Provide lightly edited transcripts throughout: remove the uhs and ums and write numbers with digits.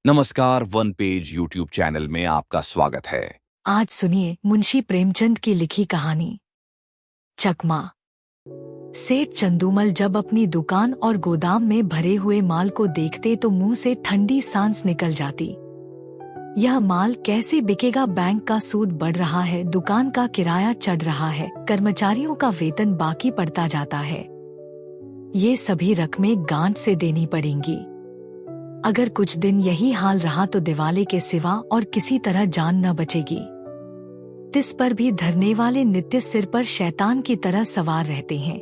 नमस्कार, one page YouTube channel में आपका स्वागत है। आज सुनिए मुंशी प्रेमचंद की लिखी कहानी चकमा। सेठ चंदूमल जब अपनी दुकान और गोदाम में भरे हुए माल को देखते तो मुंह से ठंडी सांस निकल जाती। यह माल कैसे बिकेगा? बैंक का सूद बढ़ रहा है, दुकान का किराया चढ़ रहा है, कर्मचारियों का वेतन बाकी पड़ता जाता है। ये सभी रकमें गांठ से देनी पड़ेंगी। अगर कुछ दिन यही हाल रहा तो दिवाले के सिवा और किसी तरह जान न बचेगी। तिस पर भी धरने वाले नित्य सिर पर शैतान की तरह सवार रहते हैं।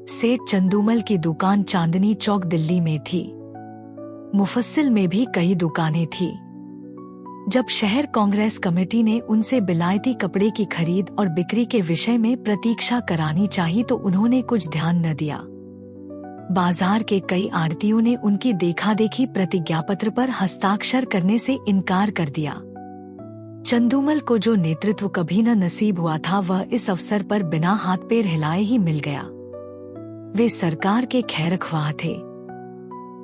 सेठ चंदूमल की दुकान चांदनी चौक दिल्ली में थी। मुफस्सिल में भी कई दुकानें थी। जब शहर कांग्रेस कमेटी ने उनसे बिलायती कपड़े की खरीद और बिक्री के विषय में प्रतीक्षा करानी चाहिए तो उन्होंने कुछ ध्यान न दिया। बाजार के कई आड़तियों ने उनकी देखा-देखी प्रतिज्ञापत्र पर हस्ताक्षर करने से इनकार कर दिया। चंदूमल को जो नेतृत्व कभी न नसीब हुआ था वह इस अवसर पर बिना हाथ पैर हिलाए ही मिल गया। वे सरकार के खैरख्वाह थे।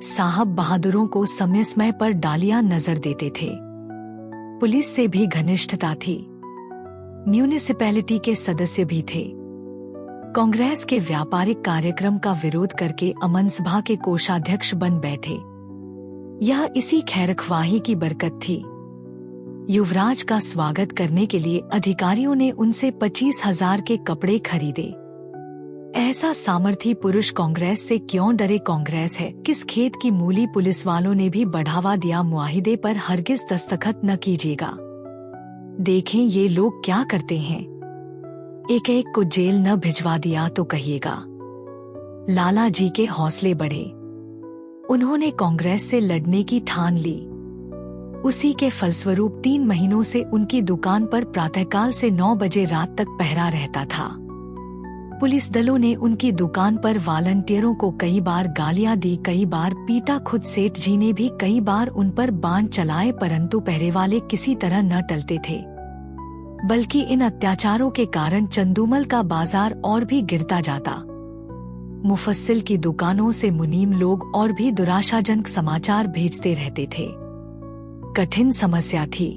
साहब बहादुरों को समय समय पर डालियां नजर देते थे। पुलिस से भी घनिष्ठता थी। म्यूनिसिपैलिटी के सदस्य भी थे। कांग्रेस के व्यापारिक कार्यक्रम का विरोध करके अमन सभा के कोषाध्यक्ष बन बैठे। यह इसी खैरख्वाही की बरकत थी। युवराज का स्वागत करने के लिए अधिकारियों ने उनसे 25,000 के कपड़े खरीदे। ऐसा सामर्थी पुरुष कांग्रेस से क्यों डरे? कांग्रेस है किस खेत की मूली? पुलिस वालों ने भी बढ़ावा दिया। मुआहिदे पर हरगिज दस्तखत न कीजिएगा। देखें ये लोग क्या करते हैं। एक एक को जेल न भिजवा दिया तो कहिएगा। लाला जी के हौसले बढ़े। उन्होंने कांग्रेस से लड़ने की ठान ली। उसी के फलस्वरूप 3 महीनों से उनकी दुकान पर प्रातःकाल से 9 बजे रात तक पहरा रहता था। पुलिस दलों ने उनकी दुकान पर वॉलंटियरों को कई बार गालियां दी, कई बार पीटा। खुद सेठ जी ने भी कई बार उन पर बाण चलाए, परंतु पहरे वाले किसी तरह न टलते थे। बल्कि इन अत्याचारों के कारण चंदूमल का बाजार और भी गिरता जाता। मुफस्सिल की दुकानों से मुनीम लोग और भी दुराशाजनक समाचार भेजते रहते थे। कठिन समस्या थी।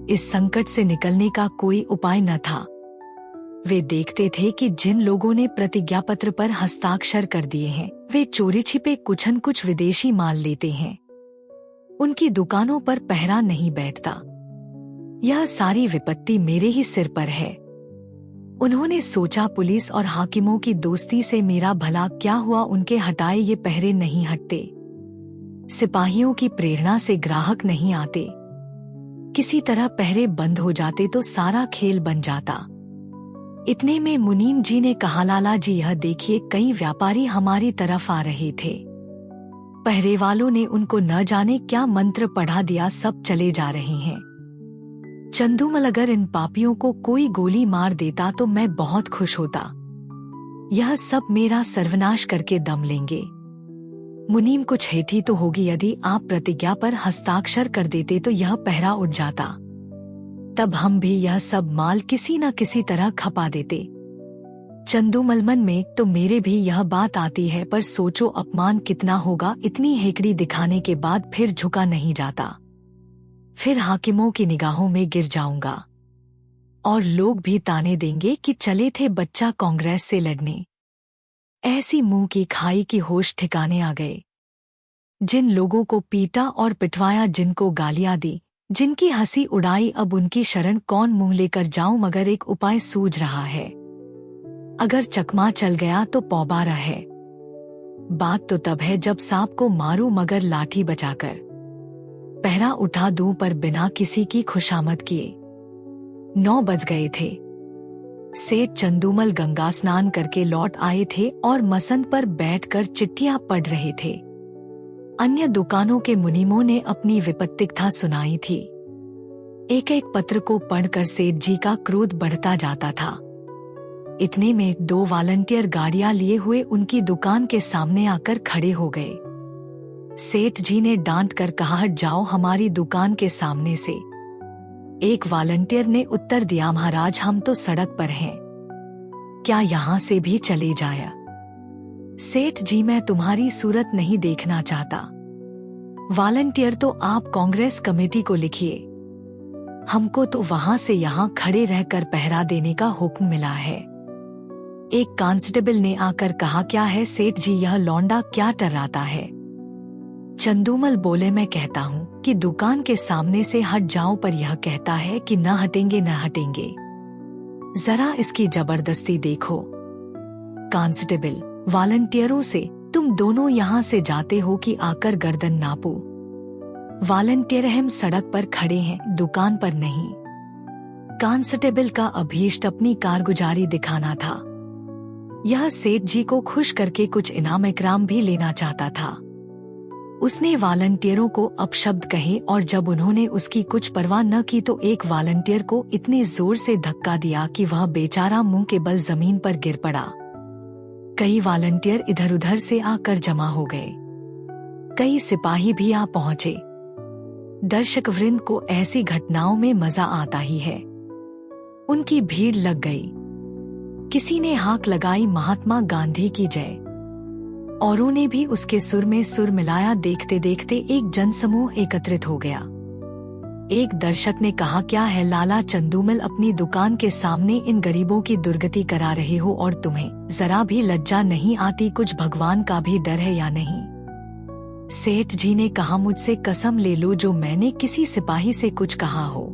इस संकट से निकलने का कोई उपाय न था। वे देखते थे कि जिन लोगों ने प्रतिज्ञापत्र पर हस्ताक्षर कर दिए हैं वे चोरी छिपे कुछ न कुछ विदेशी माल लेते हैं। उनकी दुकानों पर पहरा नहीं बैठता। यह सारी विपत्ति मेरे ही सिर पर है। उन्होंने सोचा पुलिस और हाकिमों की दोस्ती से मेरा भला क्या हुआ? उनके हटाए ये पहरे नहीं हटते। सिपाहियों की प्रेरणा से ग्राहक नहीं आते। किसी तरह पहरे बंद हो जाते तो सारा खेल बन जाता। इतने में मुनीम जी ने कहा, लाला जी यह देखिए कई व्यापारी हमारी तरफ आ रहे थे। पहरे वालों ने उनको न जाने क्या मंत्र पढ़ा दिया, सब चले जा रहे हैं। चंदूमल अगर इन पापियों को कोई गोली मार देता तो मैं बहुत खुश होता। यह सब मेरा सर्वनाश करके दम लेंगे। मुनीम कुछ हेठी तो होगी। यदि आप प्रतिज्ञा पर हस्ताक्षर कर देते तो यह पहरा उठ जाता। तब हम भी यह सब माल किसी न किसी तरह खपा देते। चंदूमल मन में तो मेरे भी यह बात आती है, पर सोचो अपमान कितना होगा। इतनी हेकड़ी दिखाने के बाद फिर झुका नहीं जाता। फिर हाकिमों की निगाहों में गिर जाऊंगा और लोग भी ताने देंगे कि चले थे बच्चा कांग्रेस से लड़ने। ऐसी मुंह की खाई की होश ठिकाने आ गए। जिन लोगों को पीटा और पिटवाया, जिनको गालियां दी, जिनकी हंसी उड़ाई, अब उनकी शरण कौन मुंह लेकर जाऊं? मगर एक उपाय सूझ रहा है। अगर चकमा चल गया तो पौबारा है। बात तो तब है जब सांप को मारूं मगर लाठी बचाकर। पहरा उठा दूं पर बिना किसी की खुशामद किए। 9 बज गए थे। सेठ चंदूमल गंगा स्नान करके लौट आए थे और मसंद पर बैठकर चिट्ठियां पढ़ रहे थे। अन्य दुकानों के मुनीमों ने अपनी विपत्तिकथा सुनाई थी। एक एक पत्र को पढ़कर सेठ जी का क्रोध बढ़ता जाता था। इतने में 2 वॉलंटियर गाड़ियां लिए हुए उनकी दुकान के सामने आकर खड़े हो गए। सेठ जी ने डांट कर कहा, हट जाओ हमारी दुकान के सामने से। एक वॉलंटियर ने उत्तर दिया, महाराज हम तो सड़क पर हैं, क्या यहाँ से भी चले जाया? सेठ जी मैं तुम्हारी सूरत नहीं देखना चाहता। वॉलंटियर तो आप कांग्रेस कमेटी को लिखिए, हमको तो वहां से यहाँ खड़े रहकर पहरा देने का हुक्म मिला है। एक कांस्टेबल ने आकर कहा, क्या है सेठ जी, यह लौंडा क्या टर्राता है? चंदूमल बोले, मैं कहता हूँ कि दुकान के सामने से हट जाओ, पर यह कहता है कि न हटेंगे न हटेंगे। जरा इसकी जबरदस्ती देखो। कांस्टेबल, वॉलंटियरों से, तुम दोनों यहाँ से जाते हो कि आकर गर्दन नापो? वॉलंटियर, हम सड़क पर खड़े हैं, दुकान पर नहीं। कांस्टेबल का अभीष्ट अपनी कारगुजारी दिखाना था। यह सेठ जी को खुश करके कुछ इनाम इकराम भी लेना चाहता था। उसने वॉलंटियरों को अपशब्द कहे और जब उन्होंने उसकी कुछ परवाह न की तो एक वॉलंटियर को इतने जोर से धक्का दिया कि वह बेचारा मुंह के बल जमीन पर गिर पड़ा। कई वॉलंटियर इधर उधर से आकर जमा हो गए। कई सिपाही भी आ पहुंचे। दर्शक वृंद को ऐसी घटनाओं में मजा आता ही है। उनकी भीड़ लग गई। किसी ने हाक लगाई, महात्मा गांधी की जय। औरों ने भी उसके सुर में सुर मिलाया। देखते देखते एक जनसमूह एकत्रित हो गया। एक दर्शक ने कहा, क्या है लाला चंदूमल, अपनी दुकान के सामने इन गरीबों की दुर्गति करा रहे हो और तुम्हें जरा भी लज्जा नहीं आती? कुछ भगवान का भी डर है या नहीं? सेठ जी ने कहा, मुझसे कसम ले लो जो मैंने किसी सिपाही से कुछ कहा हो।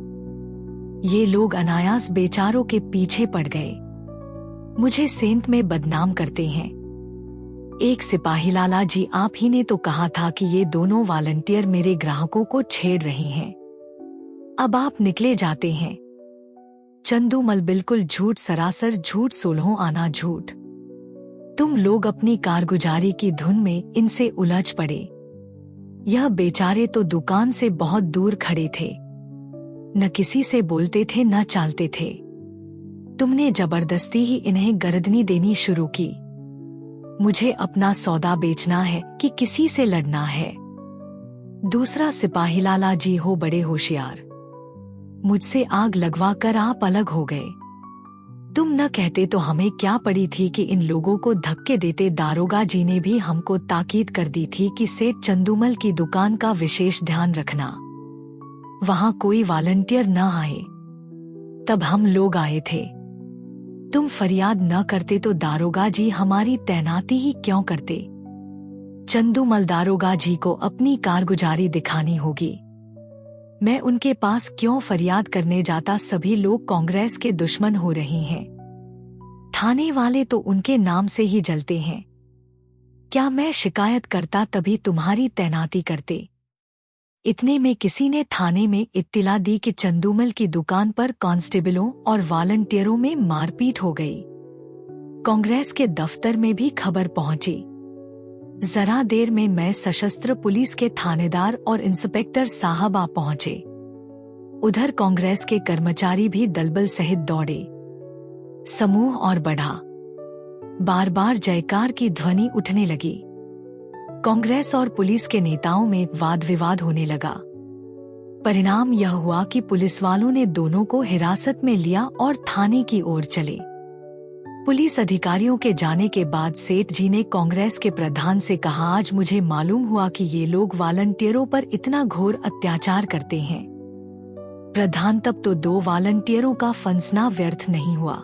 ये लोग अनायास बेचारों के पीछे पड़ गए, मुझे सेंत में बदनाम करते हैं। एक सिपाही, लाला जी आप ही ने तो कहा था कि ये दोनों वॉलंटियर मेरे ग्राहकों को छेड़ रहे हैं, अब आप निकले जाते हैं। चंदूमल, बिल्कुल झूठ, सरासर झूठ, 16 आना झूठ। तुम लोग अपनी कारगुजारी की धुन में इनसे उलझ पड़े। यह बेचारे तो दुकान से बहुत दूर खड़े थे, न किसी से बोलते थे न चालते थे। तुमने जबरदस्ती ही इन्हें गर्दनी देनी शुरू की। मुझे अपना सौदा बेचना है कि किसी से लड़ना है? दूसरा सिपाही, लाला जी हो बड़े होशियार, मुझसे आग लगवा कर आप अलग हो गए। तुम न कहते तो हमें क्या पड़ी थी कि इन लोगों को धक्के देते। दारोगा जी ने भी हमको ताकीद कर दी थी कि सेठ चंदूमल की दुकान का विशेष ध्यान रखना। वहां कोई वॉलंटियर न आए, तब हम लोग आए थे। तुम फरियाद न करते तो दारोगा जी हमारी तैनाती ही क्यों करते? चंदूमल, दारोगा जी को अपनी कारगुजारी दिखानी होगी। मैं उनके पास क्यों फरियाद करने जाता? सभी लोग कांग्रेस के दुश्मन हो रहे हैं। थाने वाले तो उनके नाम से ही जलते हैं। क्या मैं शिकायत करता तभी तुम्हारी तैनाती करते? इतने में किसी ने थाने में इत्तिला दी कि चंदूमल की दुकान पर कांस्टेबलों और वॉलंटियरों में मारपीट हो गई। कांग्रेस के दफ्तर में भी खबर पहुंची। जरा देर में मैं सशस्त्र पुलिस के थानेदार और इंस्पेक्टर साहब आ पहुंचे। उधर कांग्रेस के कर्मचारी भी दलबल सहित दौड़े। समूह और बढ़ा। बार बार जयकार की ध्वनि उठने लगी। कांग्रेस और पुलिस के नेताओं में वाद विवाद होने लगा। परिणाम यह हुआ कि पुलिस वालों ने दोनों को हिरासत में लिया और थाने की ओर चले। पुलिस अधिकारियों के जाने के बाद सेठ जी ने कांग्रेस के प्रधान से कहा, आज मुझे मालूम हुआ कि ये लोग वॉलंटियरों पर इतना घोर अत्याचार करते हैं। प्रधान, तब तो 2 वॉलंटियरों का फंसना व्यर्थ नहीं हुआ।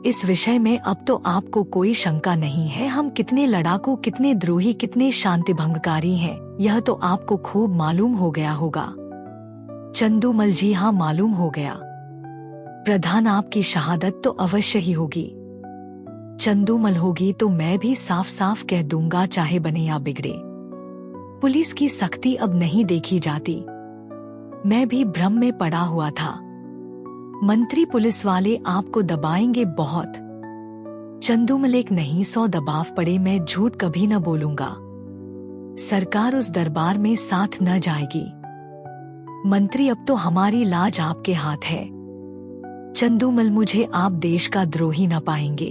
इस विषय में अब तो आपको कोई शंका नहीं है। हम कितने लड़ाकू, कितने द्रोही, कितने शांतिभंगकारी हैं, यह तो आपको खूब मालूम हो गया होगा। चंदूमल जी, हाँ मालूम हो गया। प्रधान, आपकी शहादत तो अवश्य ही होगी। चंदूमल, होगी तो मैं भी साफ साफ कह दूंगा, चाहे बने या बिगड़े। पुलिस की सख्ती अब नहीं देखी जाती। मैं भी भ्रम में पड़ा हुआ था। मंत्री पुलिस वाले आपको दबाएंगे बहुत। चंदूमल, एक नहीं 100 दबाव पड़े मैं झूठ कभी न बोलूंगा। सरकार उस दरबार में साथ न जाएगी। मंत्री, अब तो हमारी लाज आपके हाथ है। चंदूमल, मुझे आप देश का द्रोही न पाएंगे।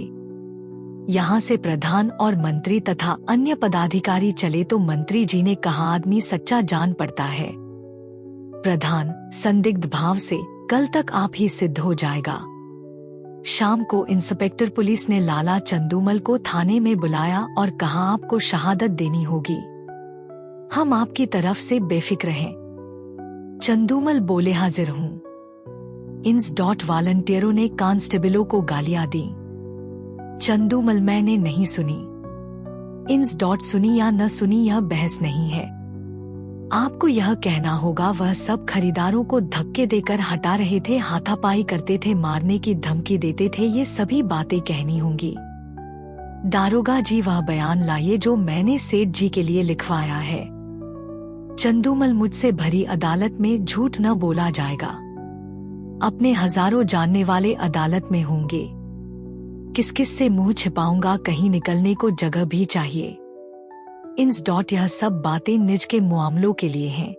यहाँ से प्रधान और मंत्री तथा अन्य पदाधिकारी चले तो मंत्री जी ने कहा, आदमी सच्चा जान पड़ता है। प्रधान संदिग्ध भाव से, कल तक आप ही सिद्ध हो जाएगा। शाम को इंस्पेक्टर पुलिस ने लाला चंदूमल को थाने में बुलाया और कहा, आपको शहादत देनी होगी। हम आपकी तरफ से बेफिक्र हैं। चंदूमल बोले, हाजिर हूं। इंस डॉट वॉलंटियरों ने कांस्टेबलों को गालियां दी। चंदूमल, मैंने नहीं सुनी। इंस डॉट सुनी या न सुनी यह बहस नहीं है। आपको यह कहना होगा वह सब खरीदारों को धक्के देकर हटा रहे थे, हाथापाई करते थे, मारने की धमकी देते थे, ये सभी बातें कहनी होंगी। दारोगा जी, वह बयान लाइए जो मैंने सेठ जी के लिए लिखवाया है। चंदूमल, मुझसे भरी अदालत में झूठ न बोला जाएगा। अपने हजारों जानने वाले अदालत में होंगे। किस किस से मुंह छिपाऊंगा, कहीं निकलने को जगह भी चाहिए। इंस डॉट यह सब बातें निज के मामलों के लिए हैं।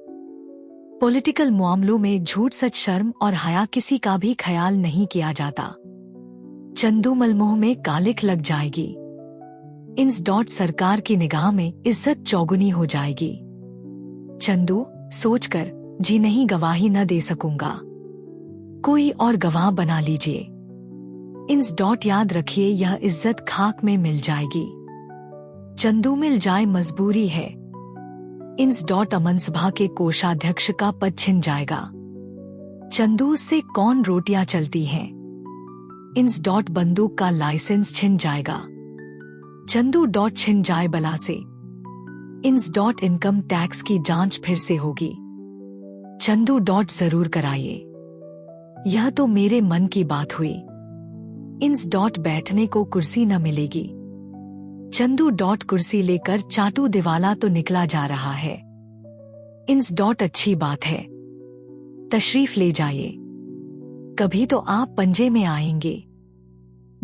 पॉलिटिकल मामलों में झूठ, सच, शर्म और हया किसी का भी ख्याल नहीं किया जाता। चंदूमल, मुंह में कालिख लग जाएगी। इंस डॉट सरकार की निगाह में इज्जत चौगुनी हो जाएगी। चंदू, सोचकर, जी नहीं, गवाही न दे सकूंगा, कोई और गवाह बना लीजिए। इंस डॉट याद रखिए, यह इज्जत खाक में मिल जाएगी। चंदू, मिल जाए, मजबूरी है। इंस डॉट अमन सभा के कोषाध्यक्ष का पद छिन जाएगा। चंदू, से कौन रोटियां चलती हैं। इंस डॉट बंदूक का लाइसेंस छिन जाएगा। चंदू डॉट छिन जाए बला से। इंस डॉट इनकम टैक्स की जांच फिर से होगी। चंदू डॉट जरूर कराइए। यह तो मेरे मन की बात हुई। इंस डॉट बैठने को कुर्सी न मिलेगी। चंदू डॉट कुर्सी लेकर चाटू दिवाला तो निकला जा रहा है। इंस डॉट अच्छी बात है, तशरीफ ले जाइए, कभी तो आप पंजे में आएंगे।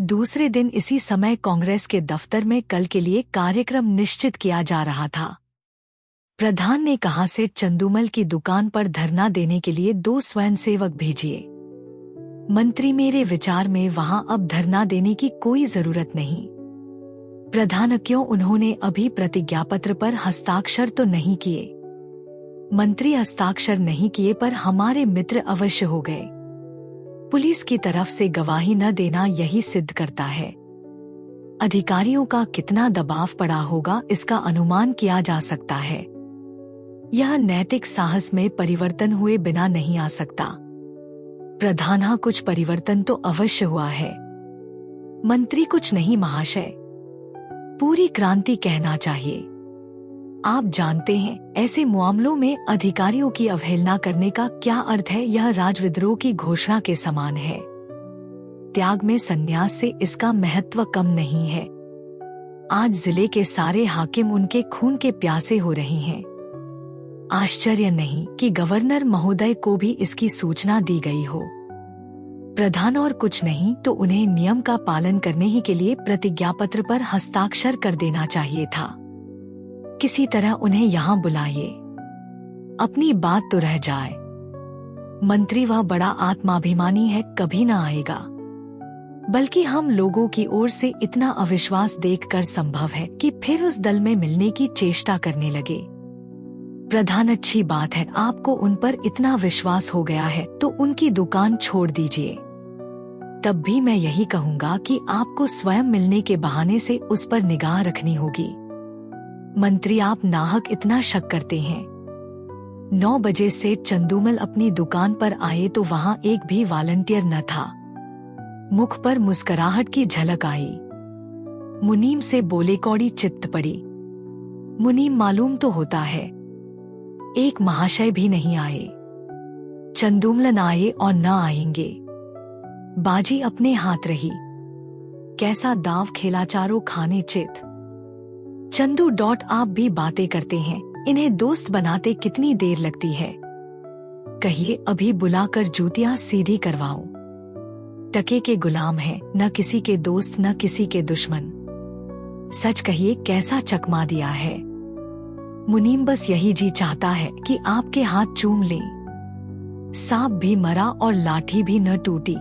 दूसरे दिन इसी समय कांग्रेस के दफ्तर में कल के लिए कार्यक्रम निश्चित किया जा रहा था। प्रधान ने कहा, सेठ चंदूमल की दुकान पर धरना देने के लिए 2 स्वयंसेवक भेजिए। मंत्री, मेरे विचार में वहां अब धरना देने की कोई जरूरत नहीं। प्रधान, क्यों, उन्होंने अभी प्रतिज्ञापत्र पर हस्ताक्षर तो नहीं किए। मंत्री, हस्ताक्षर नहीं किए पर हमारे मित्र अवश्य हो गए। पुलिस की तरफ से गवाही न देना यही सिद्ध करता है। अधिकारियों का कितना दबाव पड़ा होगा इसका अनुमान किया जा सकता है। यह नैतिक साहस में परिवर्तन हुए बिना नहीं आ सकता। प्रधान, हाँ, कुछ परिवर्तन तो अवश्य हुआ है। मंत्री, कुछ नहीं महाशय, पूरी क्रांति कहना चाहिए। आप जानते हैं ऐसे मामलों में अधिकारियों की अवहेलना करने का क्या अर्थ है। यह राजविद्रोह की घोषणा के समान है। त्याग में संन्यास से इसका महत्व कम नहीं है। आज जिले के सारे हाकिम उनके खून के प्यासे हो रहे हैं। आश्चर्य नहीं कि गवर्नर महोदय को भी इसकी सूचना दी गई हो। प्रधान, और कुछ नहीं तो उन्हें नियम का पालन करने ही के लिए प्रतिज्ञापत्र पर हस्ताक्षर कर देना चाहिए था। किसी तरह उन्हें यहाँ बुलाइए, अपनी बात तो रह जाए। मंत्री, वह बड़ा आत्माभिमानी है, कभी ना आएगा। बल्कि हम लोगों की ओर से इतना अविश्वास देखकर संभव है कि फिर उस दल में मिलने की चेष्टा करने लगे। प्रधान, अच्छी बात है, आपको उन पर इतना विश्वास हो गया है तो उनकी दुकान छोड़ दीजिए। तब भी मैं यही कहूँगा कि आपको स्वयं मिलने के बहाने से उस पर निगाह रखनी होगी। मंत्री, आप नाहक इतना शक करते हैं। 9 बजे से चंदूमल अपनी दुकान पर आए तो वहाँ एक भी वॉलंटियर न था। मुख पर मुस्कुराहट की झलक आई। मुनीम से बोले, कौड़ी चित्त पड़ी। मुनीम, मालूम तो होता है। एक महाशय भी नहीं आए। चंदूमल आए और न आएंगे। बाजी अपने हाथ रही। कैसा दाव खेला, चारों खाने चित। चंदू डॉट, आप भी बातें करते हैं, इन्हें दोस्त बनाते कितनी देर लगती है। कहिए अभी बुलाकर जूतियां सीधी करवाऊं। टके के गुलाम हैं, न किसी के दोस्त न किसी के दुश्मन। सच कहिए, कैसा चकमा दिया है। मुनीम, बस यही जी चाहता है कि आपके हाथ चूम लें। सांप भी मरा और लाठी भी न टूटी।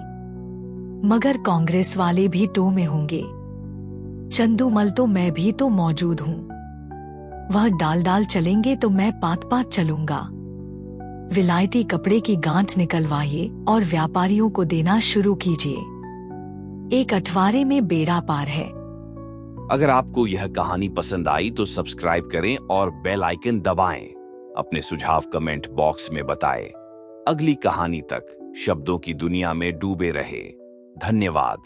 मगर कांग्रेस वाले भी टो में होंगे। चंदूमल, तो मैं भी तो मौजूद हूँ। वह डाल डाल चलेंगे तो मैं पात पात चलूंगा। विलायती कपड़े की गांठ निकलवाइए और व्यापारियों को देना शुरू कीजिए। 1 अठवारे में बेड़ा पार है। अगर आपको यह कहानी पसंद आई तो सब्सक्राइब करें और बेल आइकन दबाएं। अपने सुझाव कमेंट बॉक्स में बताएं। अगली कहानी तक शब्दों की दुनिया में डूबे रहे। धन्यवाद।